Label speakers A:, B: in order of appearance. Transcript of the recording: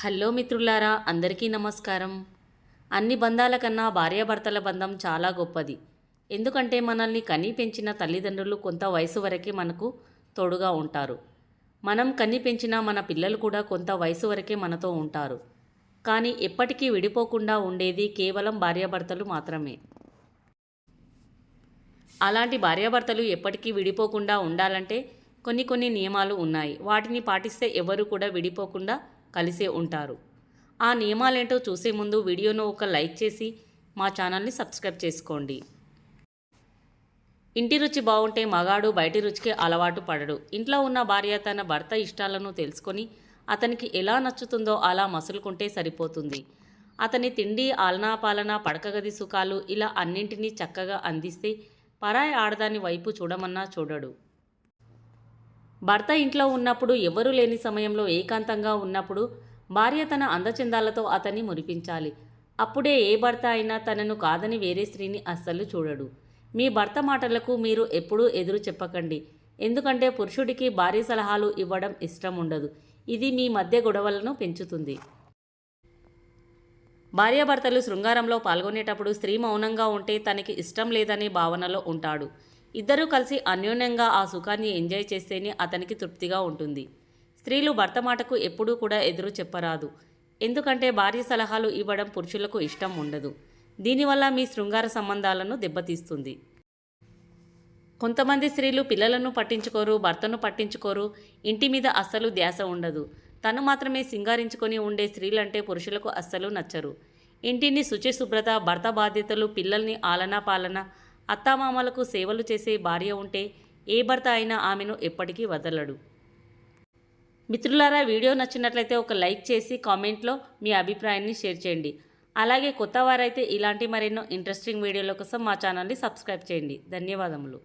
A: Hello మిత్రులారా, అందరికీ నమస్కారం. అన్ని బంధాల కన్నా భార్యాభర్తల బంధం చాలా గొప్పది. ఎందుకంటే మనల్ని కని పెంచిన తల్లిదండ్రులు కొంత వయసు వరకే మనకు తోడుగా ఉంటారు. మనం కని పెంచిన మన పిల్లలు కూడా కొంత వయసు వరకే మనతో ఉంటారు. కానీ ఎప్పటికీ విడిపోకుండా ఉండేది కేవలం భార్యాభర్తలు మాత్రమే. అలాంటి భార్యాభర్తలు ఎప్పటికీ విడిపోకుండా ఉండాలంటే కొన్ని నియమాలు ఉన్నాయి. వాటిని పాటిస్తే ఎవరు కూడా విడిపోకుండా కలిసే ఉంటారు. ఆ నియమాలేంటో చూసే ముందు వీడియోను ఒక లైక్ చేసి మా ఛానల్ని సబ్స్క్రైబ్ చేసుకోండి. ఇంటి రుచి బాగుంటే మగాడు బయటి రుచికి అలవాటు పడడు. ఇంట్లో ఉన్న భార్య తన భర్త ఇష్టాలను తెలుసుకొని అతనికి ఎలా నచ్చుతుందో అలా మసులుకుంటే సరిపోతుంది. అతని తిండి, ఆలనా పాలన, పడకగది సుఖాలు ఇలా అన్నింటినీ చక్కగా అందిస్తే పరాయి ఆడదాని వైపు చూడమన్నా చూడడు. భర్త ఇంట్లో ఉన్నప్పుడు, ఎవరూ లేని సమయంలో, ఏకాంతంగా ఉన్నప్పుడు భార్య తన అందచందాలతో అతన్ని మురిపించాలి. అప్పుడే ఏ భర్త అయినా తనను కాదని వేరే స్త్రీని అస్సలు చూడడు. మీ భర్త మాటలకు మీరు ఎప్పుడూ ఎదురు చెప్పకండి. ఎందుకంటే పురుషుడికి భార్య సలహాలు ఇవ్వడం ఇష్టం ఉండదు. ఇది మీ మధ్య గొడవలను పెంచుతుంది. భార్యాభర్తలు శృంగారంలో పాల్గొనేటప్పుడు స్త్రీ మౌనంగా ఉంటే తనకి ఇష్టం లేదనే భావనలో ఉంటాడు. ఇద్దరూ కలిసి అన్యోన్యంగా ఆ సుఖాన్ని ఎంజాయ్ చేస్తేనే అతనికి తృప్తిగా ఉంటుంది. స్త్రీలు భర్త మాటకు ఎప్పుడూ కూడా ఎదురు చెప్పరాదు. ఎందుకంటే భార్య సలహాలు ఇవ్వడం పురుషులకు ఇష్టం ఉండదు. దీనివల్ల మీ శృంగార సంబంధాలను దెబ్బతీస్తుంది. కొంతమంది స్త్రీలు పిల్లలను పట్టించుకోరు, భర్తను పట్టించుకోరు, ఇంటి మీద అస్సలు ధ్యాస ఉండదు. తను మాత్రమే సింగారించుకొని ఉండే స్త్రీలంటే పురుషులకు అస్సలు నచ్చరు. ఇంటిని శుచిశుభ్రత, భర్త బాధ్యతలు, పిల్లల్ని ఆలనా పాలన, అత్తామామలకు సేవలు చేసే భార్య ఉంటే ఏ భర్త అయినా ఆమెను ఎప్పటికీ వదలడు. మిత్రులారా, వీడియో నచ్చినట్లయితే ఒక లైక్ చేసి కామెంట్లో మీ అభిప్రాయాన్ని షేర్ చేయండి. అలాగే కొత్త వారైతే ఇలాంటి మరెన్నో ఇంట్రెస్టింగ్ వీడియోల కోసం మా ఛానల్ని సబ్స్క్రైబ్ చేయండి. ధన్యవాదములు.